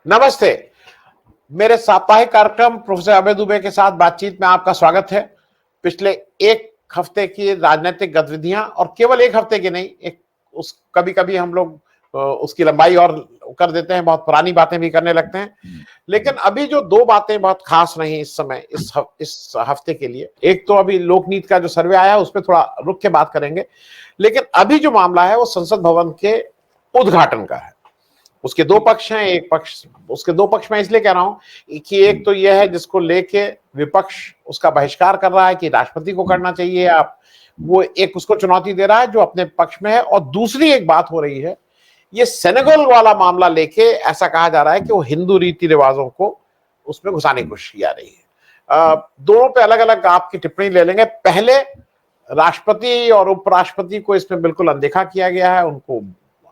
नमस्ते। मेरे साप्ताहिक कार्यक्रम प्रोफेसर अभय दुबे के साथ बातचीत में आपका स्वागत है। पिछले एक हफ्ते की राजनीतिक गतिविधियां, और केवल एक हफ्ते की नहीं, एक उस कभी कभी हम लोग उसकी लंबाई और कर देते हैं, बहुत पुरानी बातें भी करने लगते हैं। लेकिन अभी जो दो बातें बहुत खास रही इस समय, इस हफ्ते के लिए, एक तो अभी लोकनीति का जो सर्वे आया है उस पर थोड़ा रुक के बात करेंगे, लेकिन अभी जो मामला है वो संसद भवन के उद्घाटन का है। उसके दो पक्ष हैं। एक पक्ष, उसके दो पक्ष मैं इसलिए कह रहा हूं कि एक तो यह है जिसको लेके विपक्ष उसका बहिष्कार कर रहा है कि राष्ट्रपति को करना चाहिए, आप वो एक उसको चुनौती दे रहा है जो अपने पक्ष में है। और दूसरी एक बात हो रही है, ये सेनेगल वाला मामला लेके ऐसा कहा जा रहा है कि वो हिंदू रीति रिवाजों को उसमें घुसाने की कोशिश की जा रही है। दोनों पे अलग अलग आपकी टिप्पणी ले लेंगे। पहले राष्ट्रपति और उपराष्ट्रपति को इसमें बिल्कुल अनदेखा किया गया है, उनको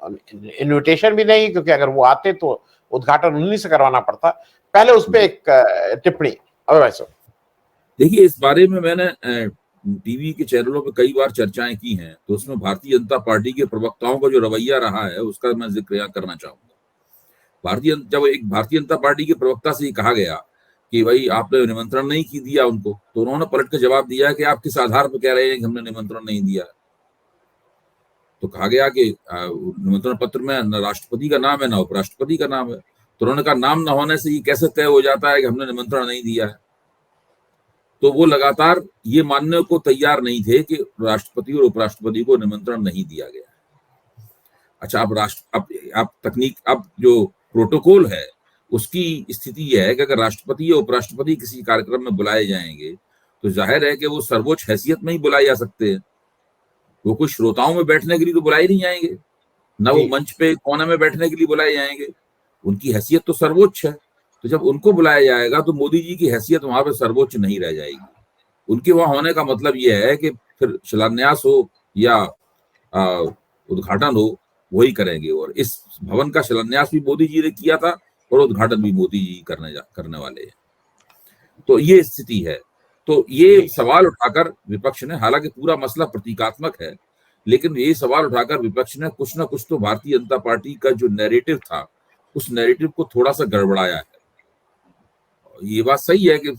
इन्विटेशन भी नहीं, क्योंकि अगर वो आते तो उद्घाटन उन्हीं से करवाना पड़ता। पहले उस पर एक टिप्पणी अभय सर। देखिए, इस बारे में मैंने टीवी के चैनलों पे कई बार चर्चाएं की हैं, तो उसमें भारतीय जनता पार्टी के प्रवक्ताओं का जो रवैया रहा है उसका मैं जिक्र यहाँ करना चाहूंगा। जब एक भारतीय जनता पार्टी के प्रवक्ता से कहा गया कि भाई आपने निमंत्रण नहीं की दिया उनको, तो उन्होंने पलट के जवाब दिया कि आप किस आधार पर कह रहे हैं कि हमने निमंत्रण नहीं दिया। तो कहा गया कि निमंत्रण पत्र में न राष्ट्रपति का नाम है ना उपराष्ट्रपति का नाम है। तो उन्होंने कहा नाम न होने से ये कैसे तय हो जाता है कि हमने निमंत्रण नहीं दिया है। तो वो लगातार ये मानने को तैयार नहीं थे कि राष्ट्रपति और उपराष्ट्रपति को निमंत्रण नहीं दिया गया। अच्छा, अब जो प्रोटोकॉल है उसकी स्थिति यह है कि अगर राष्ट्रपति या उपराष्ट्रपति किसी कार्यक्रम में बुलाए जाएंगे तो जाहिर है कि वो सर्वोच्च हैसियत में ही बुलाए जा सकते हैं। वो कुछ श्रोताओं में बैठने के लिए तो बुलाए नहीं जाएंगे, ना वो मंच पे कोने में बैठने के लिए बुलाए जाएंगे। उनकी हैसियत तो सर्वोच्च है। तो जब उनको बुलाया जाएगा तो मोदी जी की हैसियत वहां पर सर्वोच्च नहीं रह जाएगी। उनके वहां होने का मतलब यह है कि फिर शिलान्यास हो या उद्घाटन हो वही करेंगे। और इस भवन का शिलान्यास भी मोदी जी ने किया था और उद्घाटन भी मोदी जी करने वाले हैं। तो ये स्थिति है। तो ये सवाल उठाकर विपक्ष ने, हालांकि पूरा मसला प्रतीकात्मक है, लेकिन ये सवाल उठाकर विपक्ष ने कुछ ना कुछ तो भारतीय जनता पार्टी का जो नैरेटिव था उस नैरेटिव को थोड़ा सा गड़बड़ाया है। ये बात सही है कि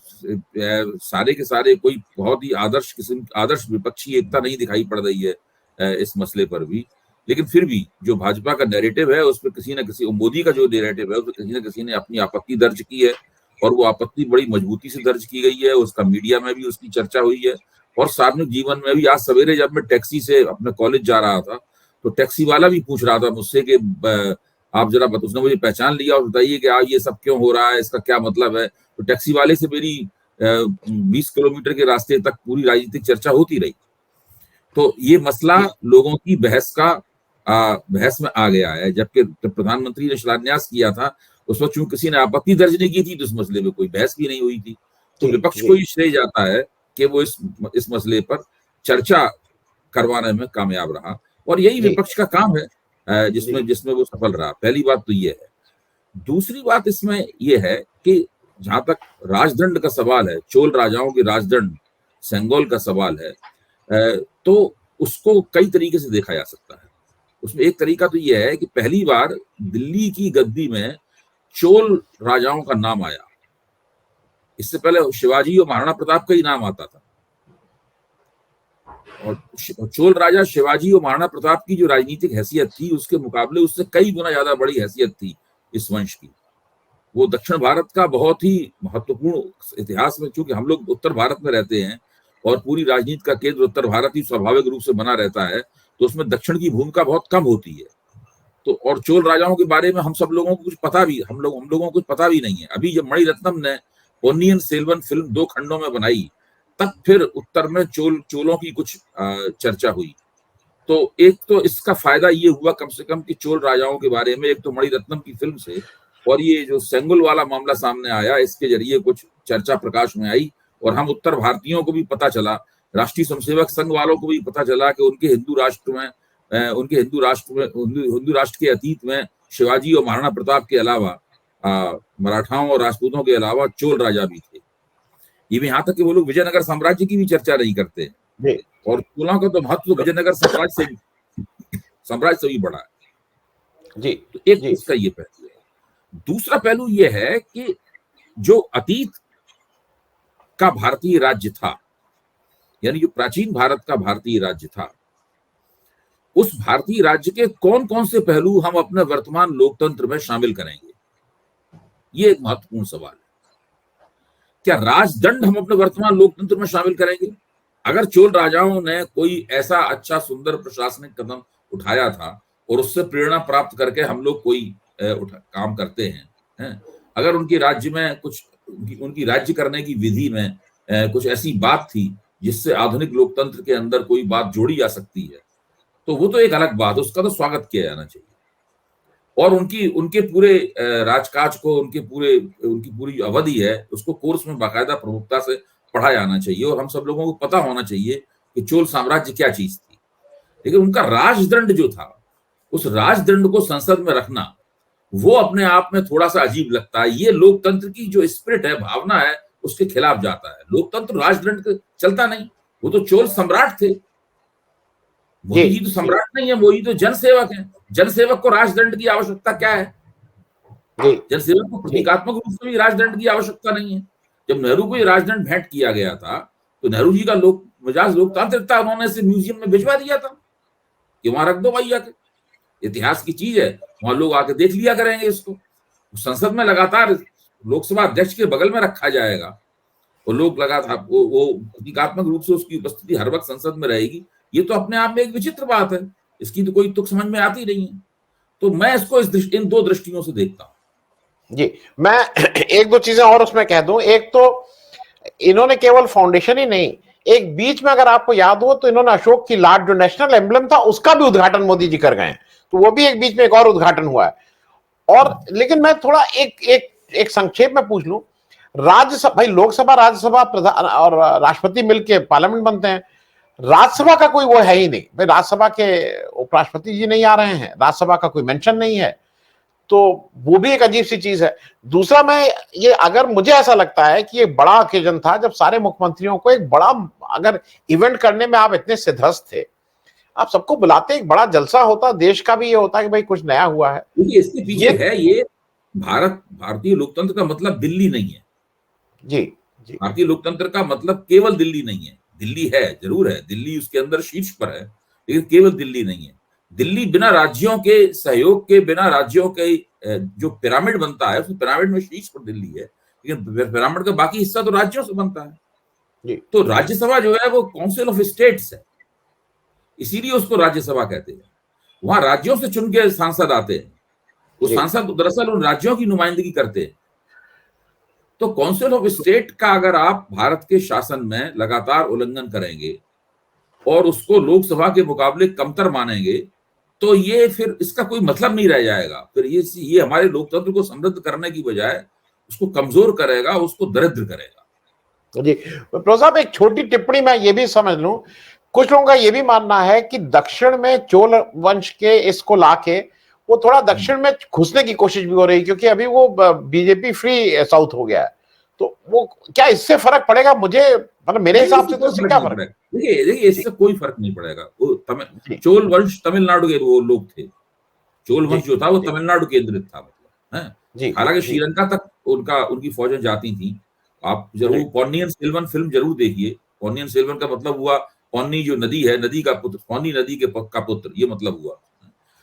सारे के सारे कोई बहुत ही आदर्श विपक्षी एकता नहीं दिखाई पड़ रही है इस मसले पर भी, लेकिन फिर भी जो भाजपा का नैरेटिव है उस पर किसी न किसी, मोदी का जो नैरेटिव है उस पर किसी न किसी ने अपनी आपत्ति दर्ज की है, और वो आपत्ति बड़ी मजबूती से दर्ज की गई है। उसका मीडिया में भी उसकी चर्चा हुई है और सार्वजनिक जीवन में भी। आज सवेरे जब मैं टैक्सी से अपने कॉलेज जा रहा था तो टैक्सी वाला भी पूछ रहा था मुझसे कि आप जरा उसने मुझे पहचान लिया और बताइए कि ये सब क्यों हो रहा है, इसका क्या मतलब है। तो टैक्सी वाले से मेरी 20 किलोमीटर के रास्ते तक पूरी राजनीतिक चर्चा होती रही। तो ये मसला लोगों की बहस में आ गया है। जबकि प्रधानमंत्री ने शिलान्यास किया था उस वक्त चूंकि किसी ने आपत्ति दर्ज नहीं की थी तो उस मसले में कोई बहस भी नहीं हुई थी। तो विपक्ष को ये श्रेय जाता है कि वो इस मसले पर चर्चा करवाने में कामयाब रहा, और यही विपक्ष का काम है जिसमें वो सफल रहा। पहली बात तो ये है। दूसरी बात इसमें यह है कि जहां तक राजदंड का सवाल है, चोल राजाओं के राजदंड सेंगोल का सवाल है, तो उसको कई तरीके से देखा जा सकता है। उसमें एक तरीका तो यह है कि पहली बार दिल्ली की गद्दी में चोल राजाओं का नाम आया। इससे पहले शिवाजी और महाराणा प्रताप का ही नाम आता था, और चोल राजा शिवाजी और महाराणा प्रताप की जो राजनीतिक हैसियत थी उसके मुकाबले उससे कई गुना ज्यादा बड़ी हैसियत थी इस वंश की। वो दक्षिण भारत का बहुत ही महत्वपूर्ण इतिहास में, चूंकि हम लोग उत्तर भारत में रहते हैं और पूरी राजनीति का केंद्र उत्तर भारत ही स्वाभाविक रूप से बना रहता है, तो उसमें दक्षिण की भूमिका बहुत कम होती है। तो और चोल राजाओं के बारे में हम लोगों को कुछ पता भी नहीं है। अभी जब मणिरत्नम ने पोन्नियन सेल्वन फिल्म 2 खंडों में बनाई तब फिर उत्तर में चोलों की कुछ चर्चा हुई। तो एक तो इसका फायदा ये हुआ कम से कम कि चोल राजाओं के बारे में एक तो मणिरत्नम की फिल्म से, और ये जो सेंगुल वाला मामला सामने आया इसके जरिए कुछ चर्चा प्रकाश में आई, और हम उत्तर भारतीयों को भी पता चला, राष्ट्रीय स्वयंसेवक संघ वालों को भी पता चला कि उनके हिंदू राष्ट्र के अतीत में शिवाजी और महाराणा प्रताप के अलावा मराठाओं और राजपूतों के अलावा चोल राजा भी थे। ये भी यहाँ तक कि वो लोग विजयनगर साम्राज्य की भी चर्चा नहीं करते, और चोलों का तो महत्व विजयनगर साम्राज्य से भी बड़ा है जी। तो एक इसका ये पहलू है। दूसरा पहलू यह है कि जो अतीत का भारतीय राज्य था, यानी जो प्राचीन भारत का भारतीय राज्य था, उस भारतीय राज्य के कौन कौन से पहलू हम अपने वर्तमान लोकतंत्र में शामिल करेंगे, ये एक महत्वपूर्ण सवाल है। क्या राजदंड हम अपने वर्तमान लोकतंत्र में शामिल करेंगे? अगर चोल राजाओं ने कोई ऐसा अच्छा सुंदर प्रशासनिक कदम उठाया था और उससे प्रेरणा प्राप्त करके हम लोग कोई काम करते हैं, अगर उनके राज्य में कुछ उनकी राज्य करने की विधि में कुछ ऐसी बात थी जिससे आधुनिक लोकतंत्र के अंदर कोई बात जोड़ी जा सकती है, तो वो तो एक अलग बात, उसका तो स्वागत किया जाना चाहिए। और उनके पूरे राजकाज को, उनकी पूरी अवधि है उसको कोर्स में बाकायदा प्रमुखता से पढ़ा जाना चाहिए और हम सब लोगों को पता होना चाहिए कि चोल साम्राज्य क्या चीज थी। लेकिन उनका राजदंड जो था, उस राजदंड को संसद में रखना, वो अपने आप में थोड़ा सा अजीब लगता है। ये लोकतंत्र की जो स्पिरिट है, भावना है, उसके खिलाफ जाता है। लोकतंत्र राजदंड चलता नहीं, वो तो चोल सम्राट थे। मोदी जी तो सम्राट नहीं है, मोदी तो जनसेवक है। जनसेवक को राजदंड की आवश्यकता क्या है? जनसेवक को प्रतीकात्मक रूप से भी राजदंड की आवश्यकता नहीं है। जब नेहरू को ये राजदंड भेंट किया गया था तो नेहरू जी का मिजाज लोकतांत्रिकता, उन्होंने इसे म्यूजियम में भिजवा दिया था कि वहां रख दो भाई, आके इतिहास की चीज है, वहां लोग आके देख लिया करेंगे इसको। संसद में लगातार लोकसभा अध्यक्ष के बगल में रखा जाएगा और लोग लगातार वो प्रतीकात्मक रूप से उसकी उपस्थिति हर वक्त संसद में रहेगी। ये तो अपने आप में एक विचित्र बात है, इसकी तो कोई तुक समझ में आती नहीं है। तो मैं इसको इन दो दृष्टियों से देखता हूं। जी, मैं एक दो चीजें और उसमें कह दूं। एक तो इन्होंने केवल फाउंडेशन ही नहीं, एक बीच में अगर आपको याद हो तो इन्होंने अशोक की लाट जो नेशनल एम्बलम था उसका भी उद्घाटन मोदी जी कर गए, तो वो भी एक बीच में एक और उद्घाटन हुआ है। और लेकिन मैं थोड़ा एक संक्षेप में पूछ लूं, राज्यसभा, भाई लोकसभा, राज्यसभा, प्रधान और राष्ट्रपति मिलकर पार्लियामेंट बनते हैं, राज्यसभा का कोई वो है ही नहीं भाई। राज्यसभा के उपराष्ट्रपति जी नहीं आ रहे हैं, राज्यसभा का कोई मेंशन नहीं है, तो वो भी एक अजीब सी चीज है। दूसरा, मैं ये, अगर मुझे ऐसा लगता है कि ये बड़ा ओकेजन था जब सारे मुख्यमंत्रियों को एक बड़ा, अगर इवेंट करने में आप इतने सिद्धहस्त थे, आप सबको बुलाते, एक बड़ा जलसा होता, देश का भी ये होता कि भाई कुछ नया हुआ है। इसके पीछे है ये भारतीय लोकतंत्र का मतलब दिल्ली नहीं है। जी, भारतीय लोकतंत्र का मतलब केवल दिल्ली नहीं है। दिल्ली है, जरूर है, दिल्ली उसके अंदर शीर्ष पर है, लेकिन केवल दिल्ली नहीं है। दिल्ली बिना राज्यों के सहयोग के, बिना राज्यों के जो पिरामिड बनता है, उस पिरामिड में शीर्ष पर दिल्ली है, लेकिन पिरामिड का बाकी हिस्सा तो राज्यों से बनता है। तो राज्यसभा जो है वो काउंसिल ऑफ स्टेट्स है, इसीलिए उसको राज्यसभा कहते हैं। वहां राज्यों से चुन के सांसद आते हैं, वो सांसद दरअसल उन राज्यों की नुमाइंदगी करते हैं। तो काउंसिल ऑफ स्टेट का अगर आप भारत के शासन में लगातार उल्लंघन करेंगे और उसको लोकसभा के मुकाबले कमतर मानेंगे, तो ये फिर इसका कोई मतलब नहीं रह जाएगा। फिर ये हमारे लोकतंत्र को समृद्ध करने की बजाय उसको कमजोर करेगा, उसको दरिद्र करेगा। जी प्रोफेसर साहब, एक छोटी टिप्पणी मैं ये भी समझ लूं, कुछ लोगों का ये भी मानना है कि दक्षिण में चोल वंश के इसको लाके वो थोड़ा दक्षिण में घुसने की कोशिश भी हो रही, क्योंकि अभी वो बीजेपी फ्री साउथ हो गया है, तो वो क्या इससे फर्क पड़ेगा? मुझे मतलब मेरे हिसाब से तो इससे क्या फर्क? देखिए इससे कोई फर्क नहीं पड़ेगा। वो चोल वंश तमिलनाडु के वो लोग थे, चोल वंश जो था वो तमिलनाडु केंद्रित था, मतलब हालांकि श्रीलंका तक उनकी फौजें जाती थी। आप जरूर पोन्नियन सेल्वन फिल्म जरूर देखिए। पोन्नियन सेल्वन का मतलब हुआ पौनी जो नदी है, नदी का पुत्र, पौनी नदी का पुत्र, ये मतलब हुआ।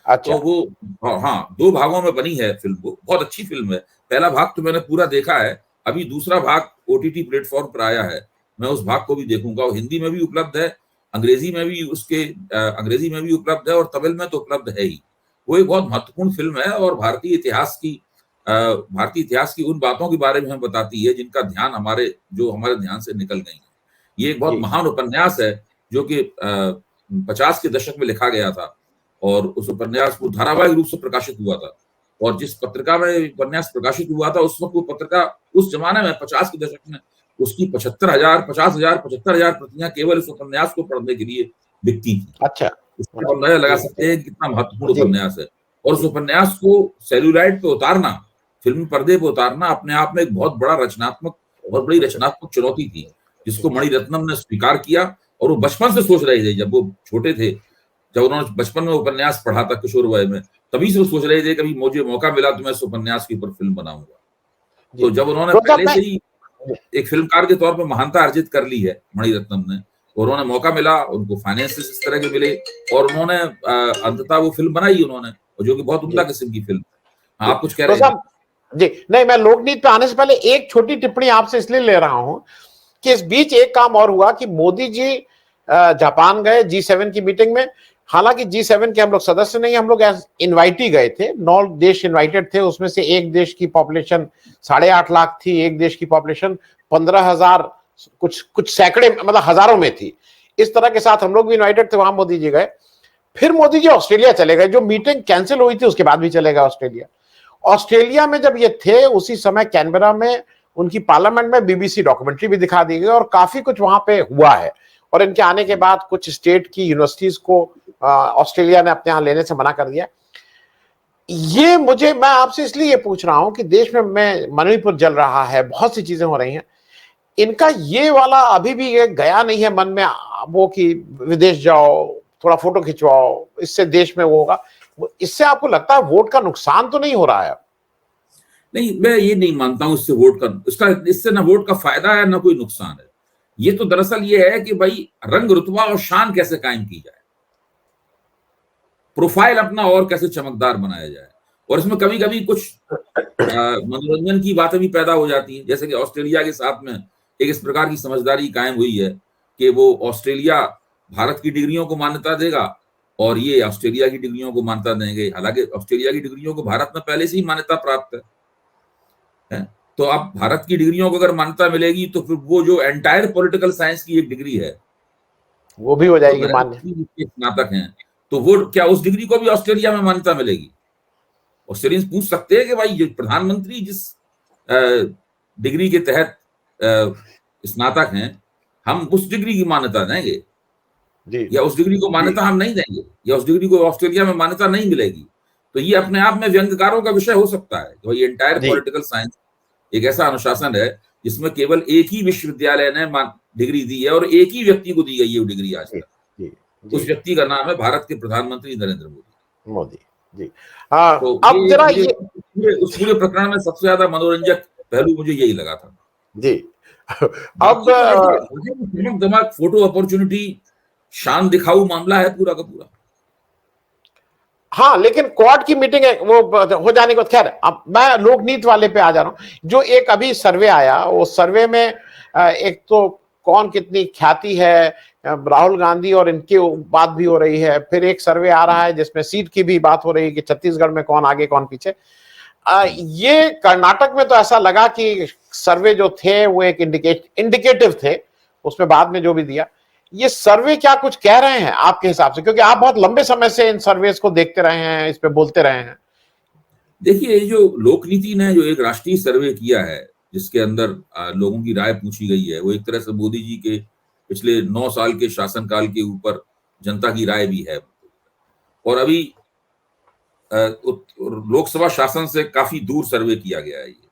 अच्छा। तो वो हाँ 2 भागों में बनी है फिल्म, वो बहुत अच्छी फिल्म है। पहला भाग तो मैंने पूरा देखा है, अभी दूसरा भाग ओटीटी प्लेटफॉर्म पर आया है, मैं उस भाग को भी देखूंगा। वो हिंदी में भी उपलब्ध है, अंग्रेजी में भी उपलब्ध है और तमिल में तो उपलब्ध है ही। वो एक बहुत महत्वपूर्ण फिल्म है और भारतीय इतिहास की उन बातों के बारे में हमें बताती है जिनका ध्यान हमारे ध्यान से निकल गई है। ये एक बहुत महान उपन्यास है जो कि 50 के दशक में लिखा गया था और उस उपन्यास को धारावाहिक रूप से प्रकाशित हुआ था। और जिस पत्रिका में उपन्यास प्रकाशित हुआ था उस वक्त वो पत्रिका उस जमाने में 50 के दशक में उसकी 50,000 प्रतियां केवल इस उपन्यास को पढ़ने के लिए बिकती थी। अच्छा, इससे हम अंदाजा लगा सकते हैं कि कितना महत्वपूर्ण उपन्यास है। और उस उपन्यास को सेल्यूलाइड पे उतारना, फिल्म पर्दे पे उतारना अपने आप में एक बहुत बड़ी रचनात्मक चुनौती थी, जिसको मणिरत्नम ने स्वीकार किया। और वो बचपन से सोच रहे थे, जब वो छोटे थे जब उन्होंने बचपन में उपन्यास पढ़ा था किशोर वय में, तभी से वो सोच रहे थे कभी मुझे मौका मिला तो मैं इस उपन्यास के ऊपर फिल्म बनाऊंगा। तो जब उन्होंने पहले से ही एक फिल्मकार के तौर पर महानता अर्जित कर ली है मणिरत्नम ने, उन्होंने मौका मिला, उनको फाइनेंसेस इस तरह के मिले और उन्होंने अंततः वो फिल्म बनाई उन्होंने, जो कि बहुत उम्दा किस्म की फिल्म। आप कुछ कह रहे हैं? जी नहीं, मैं लोकनीति पे आने से पहले एक छोटी टिप्पणी आपसे इसलिए ले रहा हूं कि इस बीच एक काम और हुआ कि मोदी जी जापान गए G7 की मीटिंग में। हालांकि G7 के हम लोग सदस्य नहीं, हम लोग इनवाइटी गए थे, 9 देश इनवाइटेड थे, उसमें से एक देश की पॉपुलेशन 8.5 लाख थी, एक देश की पॉपुलेशन 15,000 कुछ सैकड़े मतलब हजारों में थी। इस तरह के साथ हम लोग भी इनवाइटेड थे, वहां मोदी जी गए। फिर मोदी जी ऑस्ट्रेलिया चले गए, जो मीटिंग कैंसिल हुई थी उसके बाद भी चले गए ऑस्ट्रेलिया। ऑस्ट्रेलिया में जब ये थे उसी समय कैनबरा में उनकी पार्लियामेंट में BBC डॉक्यूमेंट्री भी दिखा दी गई और काफी कुछ वहां पे हुआ है। और इनके आने के बाद कुछ स्टेट की यूनिवर्सिटीज को ऑस्ट्रेलिया ने अपने यहां लेने से मना कर दिया। ये मैं आपसे इसलिए ये पूछ रहा हूं कि देश में मणिपुर जल रहा है, बहुत सी चीजें हो रही हैं, इनका ये वाला अभी भी ये गया नहीं है मन में वो कि विदेश जाओ, थोड़ा फोटो खिंचवाओ, इससे देश में वो होगा। इससे आपको लगता है वोट का नुकसान तो नहीं हो रहा है? नहीं, मैं ये नहीं मानता हूं इससे ना वोट का फायदा है ना कोई नुकसान है। ये तो दरअसल ये है कि भाई रंग रुतबा और शान कैसे कायम की जाए, प्रोफाइल अपना और कैसे चमकदार बनाया जाए। और इसमें कभी कभी कुछ मनोरंजन की बातें भी पैदा हो जाती हैं, जैसे कि ऑस्ट्रेलिया के साथ में एक इस प्रकार की समझदारी कायम हुई है कि वो ऑस्ट्रेलिया भारत की डिग्रियों को मान्यता देगा और ये ऑस्ट्रेलिया की डिग्रियों को मान्यता देंगे। हालांकि ऑस्ट्रेलिया की डिग्रियों को भारत में पहले से ही मान्यता प्राप्त है। तो अब भारत की डिग्रियों को अगर मान्यता मिलेगी तो फिर वो जो एंटायर पॉलिटिकल साइंस की एक डिग्री है वो भी हो जाएगी मान्य। स्नातक हैं तो वो क्या उस डिग्री को भी ऑस्ट्रेलिया में मान्यता मिलेगी? ऑस्ट्रेलियंस पूछ सकते हैं कि भाई जो प्रधानमंत्री जिस डिग्री के तहत स्नातक हैं, हम उस डिग्री की मान्यता देंगे या उस डिग्री को मान्यता हम नहीं देंगे, या उस डिग्री को ऑस्ट्रेलिया में मान्यता नहीं मिलेगी? तो ये अपने आप में व्यंग्यकारों का विषय हो सकता है कि भाई एंटायर पॉलिटिकल साइंस एक ऐसा अनुशासन है जिसमें केवल एक ही विश्वविद्यालय ने डिग्री दी है और एक ही व्यक्ति को दी गई है वो डिग्री आज तक। उस व्यक्ति का नाम है भारत के प्रधानमंत्री नरेंद्र मोदी जी। तो अब जरा उस पूरे प्रकरण में सबसे ज्यादा मनोरंजक पहलू मुझे यही लगा था जी। अब दिमाग फोटो अपॉर्चुनिटी शान दिखाऊ मामला है पूरा का पूरा। हाँ, लेकिन क्वाड की मीटिंग है वो हो जाने के बाद, खैर अब मैं लोकनीति वाले पे आ जा रहा हूं। जो एक अभी सर्वे आया, वो सर्वे में एक तो कौन कितनी ख्याति है, राहुल गांधी और इनकी बात भी हो रही है। फिर एक सर्वे आ रहा है जिसमें सीट की भी बात हो रही है कि छत्तीसगढ़ में कौन आगे कौन पीछे। ये कर्नाटक में तो ऐसा लगा कि सर्वे जो थे वो एक इंडिकेटिव थे, उसमें बाद में जो भी दिया। ये सर्वे क्या कुछ कह रहे हैं आपके हिसाब से, क्योंकि आप बहुत लंबे समय से इन सर्वेस को देखते रहे हैं, इस पे बोलते रहे हैं? देखिए, जो लोकनीति ने जो एक राष्ट्रीय सर्वे किया है जिसके अंदर लोगों की राय पूछी गई है, वो एक तरह से मोदी जी के पिछले 9 साल के शासनकाल के ऊपर जनता की राय भी है। और अभी लोकसभा शासन से काफी दूर सर्वे किया गया है। ये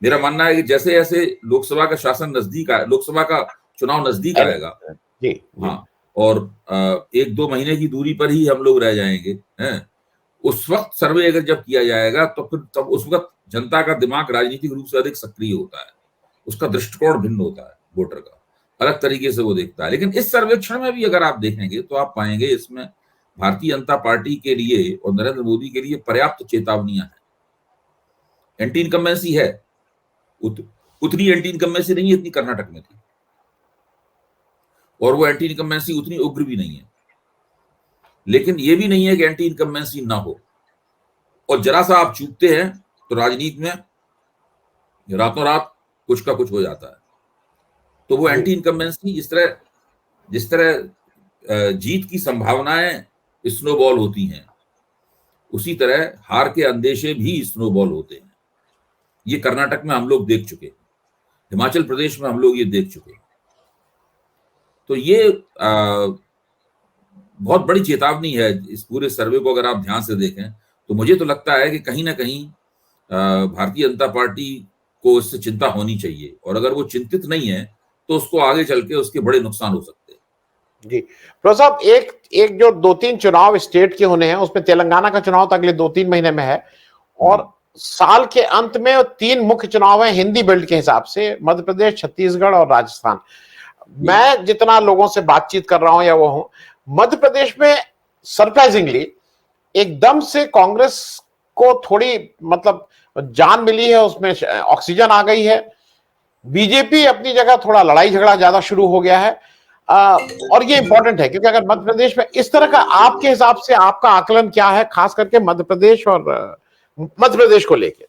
मेरा मानना है कि जैसे जैसे लोकसभा का शासन नजदीक आए, लोकसभा का चुनाव नजदीक आएगा जी, हाँ, और 1-2 महीने की दूरी पर ही हम लोग रह जाएंगे हैं, उस वक्त सर्वे अगर जब किया जाएगा तो फिर तब उस वक्त जनता का दिमाग राजनीतिक रूप से अधिक सक्रिय होता है, उसका दृष्टिकोण भिन्न होता है, वोटर का अलग तरीके से वो देखता है। लेकिन इस सर्वेक्षण में भी अगर आप देखेंगे तो आप पाएंगे इसमें भारतीय जनता पार्टी के लिए और नरेंद्र मोदी के लिए पर्याप्त चेतावनियां हैं। एंटी इनकम्बेंसी है, उतनी एंटी इनकम्बेंसी नहीं है इतनी कर्नाटक में थी, और वो एंटी इनकम्बेंसी उतनी उग्र भी नहीं है। लेकिन ये भी नहीं है कि एंटी इनकम्बेंसी ना हो, और जरा सा आप चूकते हैं तो राजनीति में रातों रात कुछ का कुछ हो जाता है। तो वो एंटी इनकम्बेंसी जिस तरह जीत की संभावनाएं स्नोबॉल होती हैं, उसी तरह हार के अंदेशे भी स्नोबॉल होते हैं। ये कर्नाटक में हम लोग देख चुके, हिमाचल प्रदेश में हम लोग ये देख चुके। तो ये बहुत बड़ी चेतावनी है। इस पूरे सर्वे को अगर आप ध्यान से देखें तो मुझे तो लगता है कि कहीं ना कहीं भारतीय जनता पार्टी को इससे चिंता होनी चाहिए, और अगर वो चिंतित नहीं है तो उसको आगे चल के उसके बड़े नुकसान हो सकते हैं। जी प्रोफेसर साहब, एक एक जो 2-3 चुनाव स्टेट के होने हैं, उसमें तेलंगाना का चुनाव तो अगले 2-3 महीने में है, और साल के अंत में 3 मुख्य चुनाव हैं हिंदी बेल्ट के हिसाब से, मध्य प्रदेश, छत्तीसगढ़ और राजस्थान। मैं जितना लोगों से बातचीत कर रहा हूं या वो हूं, मध्य प्रदेश में सरप्राइजिंगली एकदम से कांग्रेस को थोड़ी मतलब जान मिली है, उसमें ऑक्सीजन आ गई है। बीजेपी अपनी जगह थोड़ा लड़ाई झगड़ा ज्यादा शुरू हो गया है। और ये इंपॉर्टेंट है क्योंकि अगर मध्य प्रदेश में इस तरह का, आपके हिसाब से आपका आकलन क्या है, खास करके मध्य प्रदेश और मध्य प्रदेश को लेकर?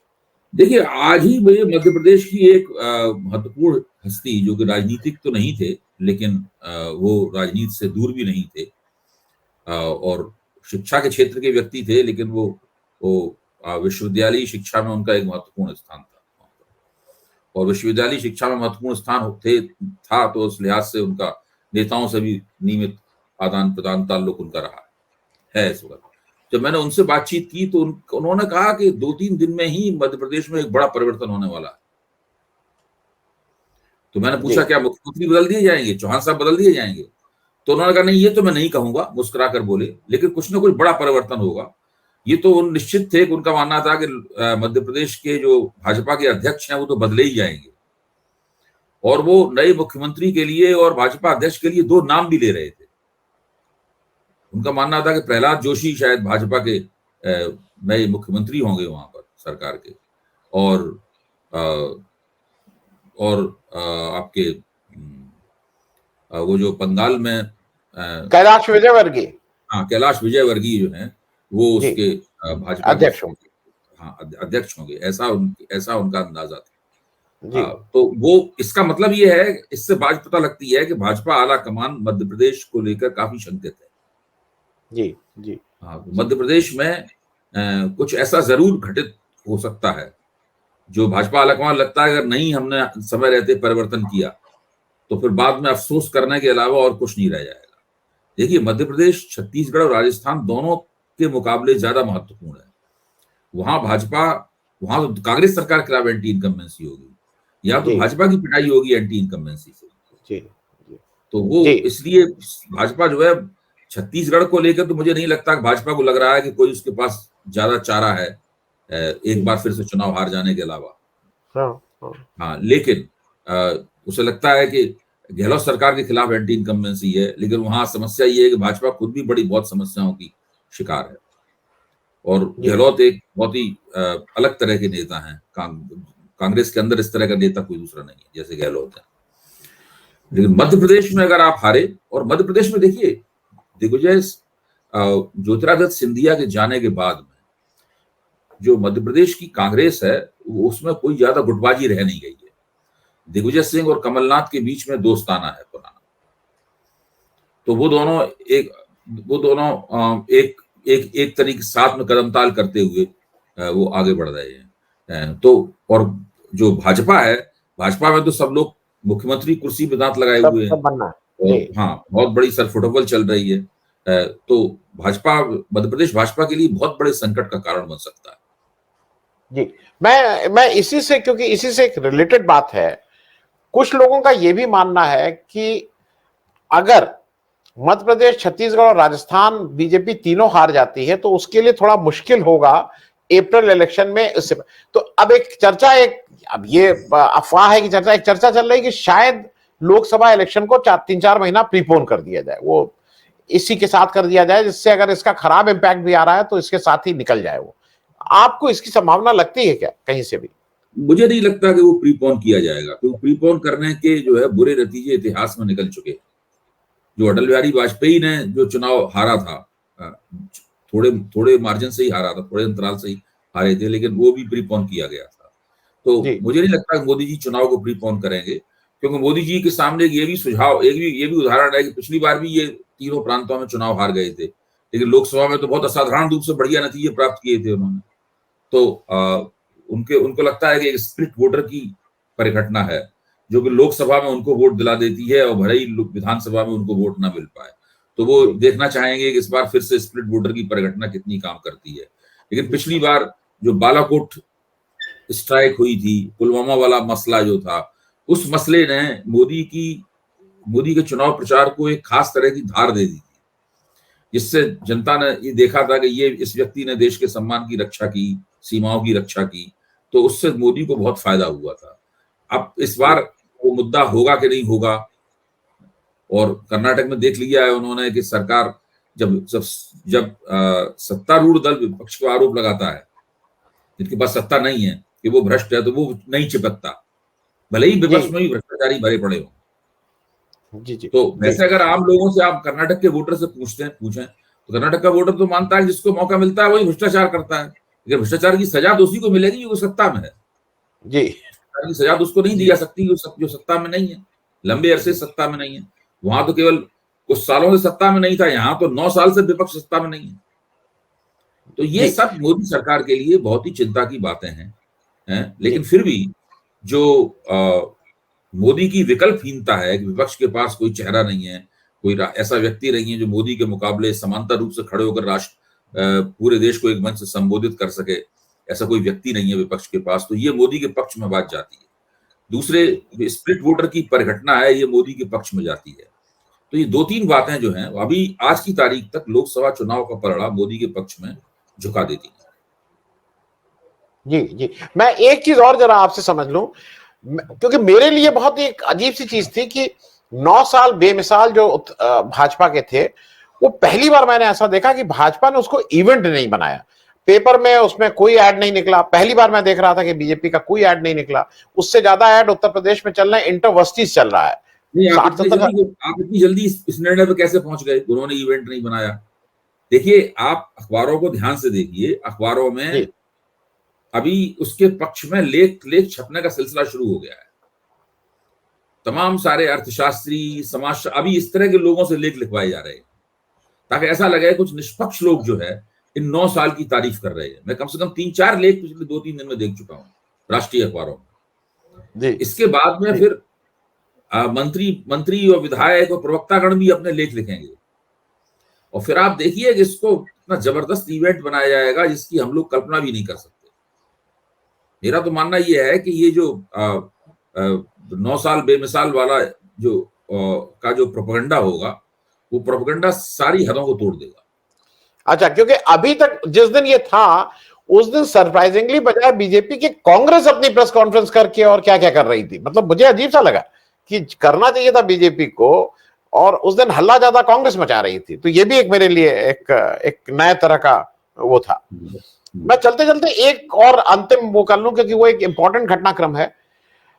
देखिए, आज ही मुझे मध्य प्रदेश की एक महत्वपूर्ण हस्ती, जो कि राजनीतिक तो नहीं थे लेकिन वो राजनीति से दूर भी नहीं थे, और शिक्षा के क्षेत्र के व्यक्ति थे, लेकिन वो विश्वविद्यालय शिक्षा में उनका एक महत्वपूर्ण स्थान था, और विश्वविद्यालय शिक्षा में महत्वपूर्ण स्थान था, तो उस लिहाज से उनका नेताओं से भी नियमित आदान प्रदान ताल्लुक उनका रहा है इस वक्त। जब मैंने उनसे बातचीत की तो उन्होंने कहा कि 2-3 दिन में ही मध्य प्रदेश में एक बड़ा परिवर्तन होने वाला है। तो मैंने पूछा, क्या मुख्यमंत्री बदल दिए जाएंगे, चौहान साहब बदल दिए जाएंगे? तो उन्होंने कहा, नहीं, ये तो मैं नहीं कहूंगा, मुस्कुराकर बोले, लेकिन कुछ ना कुछ बड़ा परिवर्तन होगा। ये तो निश्चित थे कि उनका मानना था कि मध्य प्रदेश के जो भाजपा के अध्यक्ष हैं वो तो बदले ही जाएंगे, और वो नए मुख्यमंत्री के लिए और भाजपा अध्यक्ष के लिए 2 नाम भी ले रहे थे। उनका मानना था कि प्रहलाद जोशी शायद भाजपा के नए मुख्यमंत्री होंगे वहां पर सरकार के, और आपके वो जो बंगाल में कैलाश विजयवर्गीय, हाँ, कैलाश विजयवर्गीय जो है वो उसके भाजपा अध्यक्ष होंगे। हाँ, अध्यक्ष होंगे, ऐसा उनका अंदाजा था। जी। तो वो, इसका मतलब ये है, इससे बात पता लगती है कि भाजपा आला कमान मध्य प्रदेश को लेकर काफी शंकित है। जी जी। हाँ, मध्य प्रदेश में कुछ ऐसा जरूर घटित हो सकता है जो भाजपा आला कमान लगता है, अगर नहीं हमने समय रहते परिवर्तन किया तो फिर बाद में अफसोस करने के अलावा और कुछ नहीं रह जाएगा। देखिए, मध्य प्रदेश, छत्तीसगढ़ और राजस्थान दोनों के मुकाबले ज्यादा महत्वपूर्ण है। वहां तो कांग्रेस सरकार के खिलाफ एंटी इनकम्बेंसी होगी, या तो भाजपा की पिटाई होगी एंटी इनकम्बेंसी से। जी। तो वो इसलिए भाजपा जो है, छत्तीसगढ़ को लेकर तो मुझे नहीं लगता कि भाजपा को लग रहा है कि कोई उसके पास ज्यादा चारा है एक बार फिर से चुनाव हार जाने के अलावा। हाँ, लेकिन उसे लगता है कि गहलोत सरकार के खिलाफ एंटी इनकम्बेंसी है, लेकिन वहां समस्या ये है कि भाजपा खुद भी बहुत समस्याओं की शिकार है, और गहलोत एक बहुत ही अलग तरह के नेता हैं। कांग्रेस के अंदर इस तरह का नेता कोई दूसरा नहीं है जैसे गहलोत है। लेकिन मध्य प्रदेश में अगर आप हारे, और मध्य प्रदेश में देखिए, दिग्विजय ज्योतिरादित्य सिंधिया के जाने के बाद में जो मध्य प्रदेश की कांग्रेस है, उसमें कोई ज्यादा गुटबाजी रह नहीं गई है। दिग्विजय सिंह और कमलनाथ के बीच में दोस्ताना है पुराना, तो वो दोनों एक तरीके साथ में कदम ताल करते हुए वो आगे बढ़ रहे हैं। तो और जो भाजपा है, भाजपा में तो सब लोग मुख्यमंत्री कुर्सी पे दांत लगाए हुए हैं, और हाँ, बहुत बड़ी सरफुटबल चल रही है। तो मध्य प्रदेश भाजपा के लिए बहुत बड़े संकट का कारण बन सकता है। जी, मैं इसी से, क्योंकि इसी से एक रिलेटेड बात है, कुछ लोगों का यह भी मानना है कि अगर मध्य प्रदेश, छत्तीसगढ़ और राजस्थान बीजेपी तीनों हार जाती है तो उसके लिए थोड़ा मुश्किल होगा अप्रैल इलेक्शन में। इससे तो अब अब ये अफवाह है कि एक चर्चा चल रही है कि शायद लोकसभा इलेक्शन को 3-4 महीना प्रीपोन कर दिया जाए, वो इसी के साथ कर दिया जाए, जिससे अगर इसका खराब इंपैक्ट भी आ रहा है तो इसके साथ ही निकल जाए वो। आपको इसकी संभावना लगती है क्या कहीं से भी? मुझे नहीं लगता कि वो प्रीपोन किया जाएगा, क्योंकि प्रीपोन करने के जो है बुरे नतीजे इतिहास में निकल चुके हैं। जो अटल बिहारी वाजपेयी ने जो चुनाव हारा था, थोड़े मार्जिन से ही हारा था, थोड़े अंतराल से ही हारे थे, लेकिन वो भी प्रीपोन किया गया था। तो मुझे नहीं लगता कि मोदी जी चुनाव को प्रीपोन करेंगे, क्योंकि मोदी जी के सामने ये भी उदाहरण है कि पिछली बार भी ये तीनों प्रांतों में चुनाव हार गए थे, लेकिन लोकसभा में तो बहुत असाधारण रूप से बढ़िया नतीजे प्राप्त किए थे उन्होंने। तो उनको लगता है कि एक स्प्लिट वोटर की परिघटना है, जो कि लोकसभा में उनको वोट दिला देती है और भले ही विधानसभा में उनको वोट ना मिल पाए। तो वो देखना चाहेंगे कि इस बार फिर से स्प्लिट वोटर की परिघटना कितनी काम करती है। लेकिन पिछली बार जो बालाकोट स्ट्राइक हुई थी, पुलवामा वाला मसला जो था, उस मसले ने मोदी की मोदी के चुनाव प्रचार को एक खास तरह की धार दे दी थी, जिससे जनता ने ये देखा था कि ये इस व्यक्ति ने देश के सम्मान की रक्षा की, सीमाओं की रक्षा की, तो उससे मोदी को बहुत फायदा हुआ था। अब इस बार वो मुद्दा होगा कि नहीं होगा, और कर्नाटक में देख लिया है उन्होंने कि सरकार जब सत्तारूढ़ दल विपक्ष को आरोप लगाता है, जिनके पास सत्ता नहीं है, कि वो भ्रष्ट है, तो वो नहीं चिपकता, भले ही विपक्ष में भी भ्रष्टाचारी भरे पड़े हों। जी जी। तो वैसे अगर आम लोगों से आप कर्नाटक के वोटर से पूछें तो कर्नाटक का वोटर तो मानता है जिसको मौका मिलता है वही भ्रष्टाचार करता है, लेकिन भ्रष्टाचार की सजा तो उसी को मिलेगी जो सत्ता में है। जी, की सजा तो उसको नहीं दी जा सकती जो सत्ता में नहीं है, लंबे अरसे सत्ता में नहीं है। वहां तो केवल कुछ सालों से सत्ता में नहीं था, यहाँ तो 9 साल से विपक्ष सत्ता में नहीं है। तो ये सब मोदी सरकार के लिए बहुत ही चिंता की बातें हैं, लेकिन फिर भी जो मोदी की विकल्पहीनता है कि विपक्ष के पास कोई चेहरा नहीं है, कोई ऐसा व्यक्ति नहीं है जो मोदी के मुकाबले समांतर रूप से खड़े होकर पूरे देश को एक मंच से संबोधित कर सके, ऐसा कोई व्यक्ति नहीं है विपक्ष के पास, तो ये मोदी के पक्ष में बात जाती है। दूसरे स्प्लिट वोटर की परिघटना है, ये मोदी के पक्ष में जाती है। तो ये 2-3 बातें जो हैं अभी आज की तारीख तक लोकसभा चुनाव का परिणाम मोदी के पक्ष में झुका देती है। जी जी, मैं एक चीज और जरा आपसे समझ लूं, क्योंकि मेरे लिए बहुत एक अजीब सी चीज थी कि 9 साल बेमिसाल जो भाजपा के थे, वो पहली बार मैंने ऐसा देखा कि भाजपा ने उसको इवेंट नहीं बनाया, पेपर में उसमें कोई ऐड नहीं निकला। पहली बार मैं देख रहा था कि बीजेपी का कोई ऐड नहीं निकला। उससे ज्यादा ऐड उत्तर प्रदेश में चल रहा है, इंटरवर्सिटीज चल रहा है। आप इतनी जल्दी इस निर्णय पे कैसे पहुंच गए, उन्होंने इवेंट नहीं बनाया? देखिए, आप अखबारों को ध्यान से देखिए, अखबारों में अभी उसके पक्ष में लेख छपने का सिलसिला शुरू हो गया है। तमाम सारे अर्थशास्त्री, समाज, अभी इस तरह के लोगों से लेख लिखवाए जा रहे हैं ताकि ऐसा लगे कुछ निष्पक्ष लोग जो है इन 9 साल की तारीफ कर रहे हैं। मैं कम से कम 3-4 लेख पिछले 2-3 दिन में देख चुका हूं राष्ट्रीय अखबारों में। इसके बाद में फिर मंत्री और विधायक और प्रवक्तागण भी अपने लेख लिखेंगे, और फिर आप देखिए कि इसको इतना जबरदस्त इवेंट बनाया जाएगा जिसकी हम लोग कल्पना भी नहीं कर सकते। मेरा तो मानना यह है कि ये जो 9 साल बेमिसाल वाला जो प्रोपेगेंडा होगा, वो प्रोपेगेंडा सारी हदों को तोड़ देगा। अच्छा, क्योंकि अभी तक जिस दिन ये था उस दिन सरप्राइजिंगली बजाय बीजेपी के कांग्रेस अपनी प्रेस कॉन्फ्रेंस करके और क्या क्या कर रही थी। मतलब मुझे अजीब सा लगा कि करना चाहिए था बीजेपी को, और उस दिन हल्ला ज्यादा कांग्रेस मचा रही थी। तो ये भी एक मेरे लिए एक नया तरह का वो था। मैं चलते चलते एक और अंतिम वो कर लूं, क्योंकि वो एक इंपॉर्टेंट घटनाक्रम है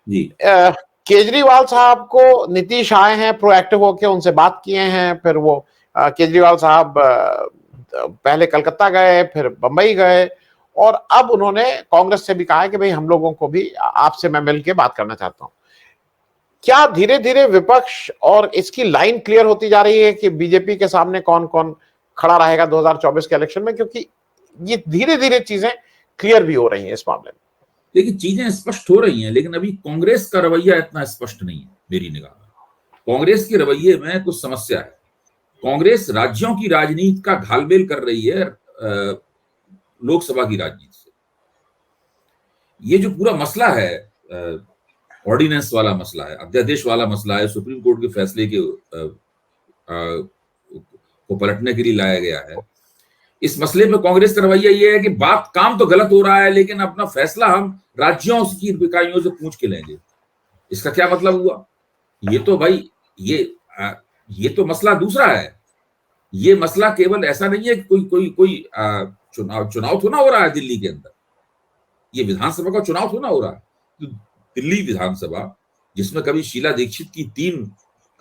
जी। केजरीवाल साहब को नीतीश आए हैं, प्रोएक्टिव होकर उनसे बात किए हैं। फिर वो केजरीवाल साहब पहले कलकत्ता गए, फिर बंबई गए, और अब उन्होंने कांग्रेस से भी कहा है कि भाई हम लोगों को भी आपसे मैं मिलकर बात करना चाहता हूं। क्या धीरे धीरे विपक्ष और इसकी लाइन क्लियर होती जा रही है कि बीजेपी के सामने कौन कौन खड़ा रहेगा 2024 के इलेक्शन में? क्योंकि ये धीरे धीरे चीजें क्लियर भी हो रही हैं इस मामले में। देखिए, चीजें स्पष्ट हो रही हैं, लेकिन अभी कांग्रेस का रवैया इतना स्पष्ट नहीं है मेरी निगाह में। कांग्रेस के रवैये में कुछ समस्या है। कांग्रेस राज्यों की राजनीति का घालमेल कर रही है लोकसभा की राजनीति से। ये जो पूरा मसला है, ऑर्डिनेंस वाला मसला है, अध्यादेश वाला मसला है, सुप्रीम कोर्ट के फैसले के को पलटने के लिए लाया गया है। इस मसले में कांग्रेस का रवैया ये है कि काम तो गलत हो रहा है, लेकिन अपना फैसला हम राज्यों की इकाइयों से पूछ के लेंगे। इसका क्या मतलब हुआ? ये तो भाई ये तो मसला दूसरा है। ये मसला केवल ऐसा नहीं है कि कोई चुनाव थोड़ा हो रहा है दिल्ली के अंदर। ये विधानसभा का चुनाव थोड़ा हो रहा है। तो दिल्ली विधानसभा, जिसमें कभी शीला दीक्षित की 3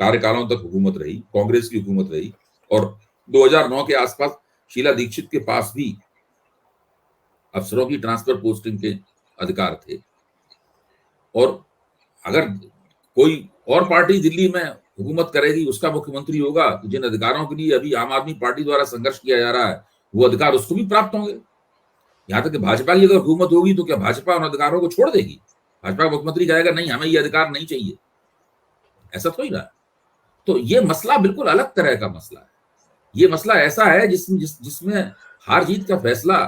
कार्यकालों तक हुकूमत रही, कांग्रेस की हुकूमत रही, और 2009 के आसपास शीला दीक्षित के पास भी अफसरों की ट्रांसफर पोस्टिंग के अधिकार थे, और अगर कोई और पार्टी दिल्ली में हुकूमत करेगी, उसका मुख्यमंत्री होगा, तो जिन अधिकारों के लिए अभी आम आदमी पार्टी द्वारा संघर्ष किया जा रहा है, वो अधिकार उसको भी प्राप्त होंगे। यहां तक कि भाजपा की अगर हुकूमत होगी तो क्या भाजपा उन अधिकारों को छोड़ देगी? भाजपा मुख्यमंत्री कहेगा नहीं, हमें ये अधिकार नहीं चाहिए, ऐसा थोड़ी ना। तो ये मसला बिल्कुल अलग तरह का मसला है। ये मसला ऐसा है जिसमें हार जीत का फैसला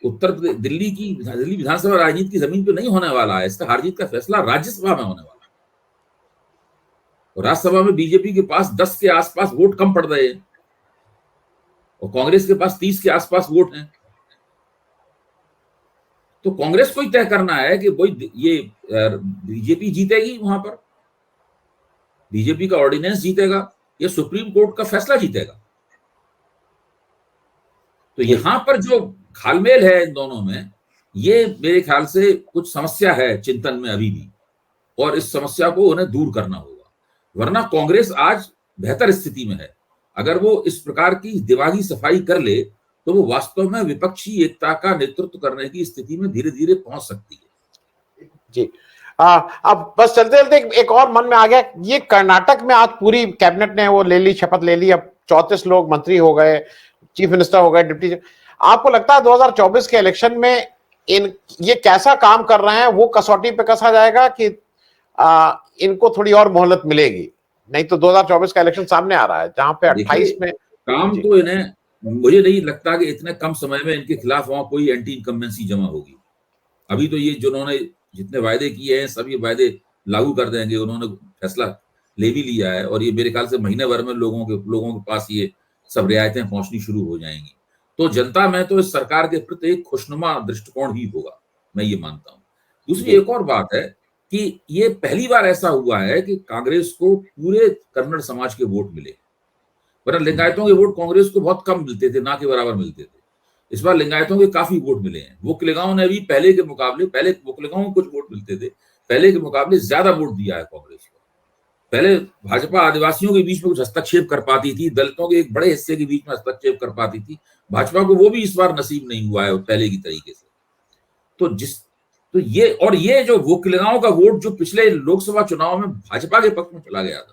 दिल्ली विधानसभा राजनीति की जमीन पे नहीं होने वाला है। इसका हार जीत का फैसला राज्यसभा में होने वाला है। और राज्यसभा में बीजेपी के पास 10 के आसपास वोट कम पड़ रहे हैं और कांग्रेस के पास 30 के आसपास वोट हैं। तो कांग्रेस को ही तय करना है कि भाई ये बीजेपी जीतेगी, वहां पर बीजेपी का ऑर्डिनेंस जीतेगा या सुप्रीम कोर्ट का फैसला जीतेगा। तो यहां पर जो घालमेल है इन दोनों में, ये मेरे ख्याल से कुछ समस्या है चिंतन में अभी भी, और इस समस्या को उन्हें दूर करना होगा, वरना कांग्रेस आज बेहतर स्थिति में है। अगर वो इस प्रकार की दिमागी सफाई कर ले तो वो वास्तव में विपक्षी एकता का नेतृत्व करने की स्थिति में धीरे धीरे पहुंच सकती है। जी, अब बस चलते चलते एक और मन में आ गया, ये कर्नाटक में आज पूरी कैबिनेट ने वो ले ली, शपथ ले ली, अब 34 लोग मंत्री हो गए, चीफ मिनिस्टर हो गए, डिप्टी। आपको लगता है 2024 के इलेक्शन में ये कैसा काम कर रहे हैं, वो कसौटी पे कसा जाएगा कि इनको थोड़ी और मोहलत मिलेगी? नहीं तो 2024 का इलेक्शन सामने आ रहा है जहां पे 28 में काम तो इन्हें, मुझे नहीं लगता कि इतने कम समय में इनके खिलाफ वहां कोई एंटी इनकम्बेंसी जमा होगी। अभी तो ये जिन्होंने जितने वायदे किए हैं सब ये वायदे लागू कर देंगे, उन्होंने फैसला ले भी लिया है और ये मेरे ख्याल से महीने भर में लोगों के पास ये सब रियायतें पहुंचनी शुरू हो जाएंगी। तो जनता में तो इस सरकार के प्रति एक खुशनुमा दृष्टिकोण ही होगा, मैं ये मानता हूँ। दूसरी एक और बात है कि ये पहली बार ऐसा हुआ है कि कांग्रेस को पूरे कन्नड़ समाज के वोट मिले, वरना लिंगायतों के वोट कांग्रेस को बहुत कम मिलते थे, ना के बराबर मिलते थे। इस बार लिंगायतों के काफी वोट मिले हैं। वोकलिगांव ने भी पहले वोकलिगांव को कुछ वोट मिलते थे, पहले के मुकाबले ज्यादा वोट दिया है कांग्रेस को। पहले भाजपा आदिवासियों के बीच में कुछ हस्तक्षेप कर पाती थी, दलितों के एक बड़े हिस्से के बीच में हस्तक्षेप कर पाती थी, भाजपा को वो भी इस बार नसीब नहीं हुआ है पहले की तरीके से। तो ये जो वोकलिगांव का वोट जो पिछले लोकसभा चुनाव में भाजपा के पक्ष में चला गया था,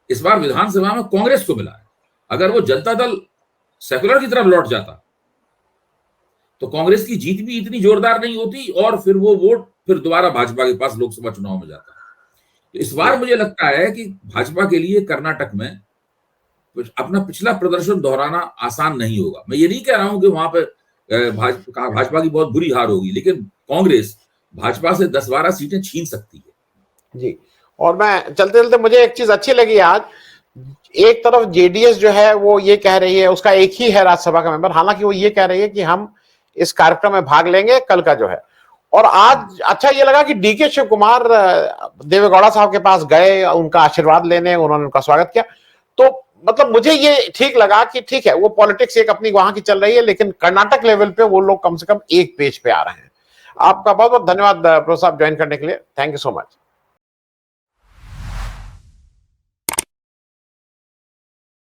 इस बार विधानसभा में कांग्रेस को मिला है। अगर वो जनता दल सेकुलर की तरफ लौट जाता तो कांग्रेस की जीत भी इतनी जोरदार नहीं होती और फिर वो वोट फिर दोबारा भाजपा के पास लोकसभा चुनाव में जाता। तो इस बार मुझे लगता है कि भाजपा के लिए कर्नाटक में अपना पिछला प्रदर्शन दोहराना आसान नहीं होगा। मैं ये नहीं कह रहा हूं कि वहां पे भाजपा की बहुत बुरी हार होगी, लेकिन कांग्रेस भाजपा से 10-12 सीटें छीन सकती है। जी, और मैं चलते चलते मुझे एक चीज अच्छी लगी आज, एक तरफ जेडीएस जो है वो ये कह रही है, उसका एक ही है राज्यसभा का मेंबर, हालांकि वो ये कह रही है कि हम इस कार्यक्रम में भाग लेंगे कल का जो है। और आज अच्छा ये लगा कि डीके शिव कुमार देवेगौड़ा साहब के पास गए, उनका आशीर्वाद लेने, उन्होंने उनका स्वागत किया। तो मतलब मुझे ये ठीक लगा कि ठीक है, वो पॉलिटिक्स एक अपनी वहां की चल रही है, लेकिन कर्नाटक लेवल पे वो लोग कम से कम एक पेज पे आ रहे हैं। आपका बहुत बहुत धन्यवाद प्रोफेसर साहब ज्वाइन करने के लिए। Thank you so much.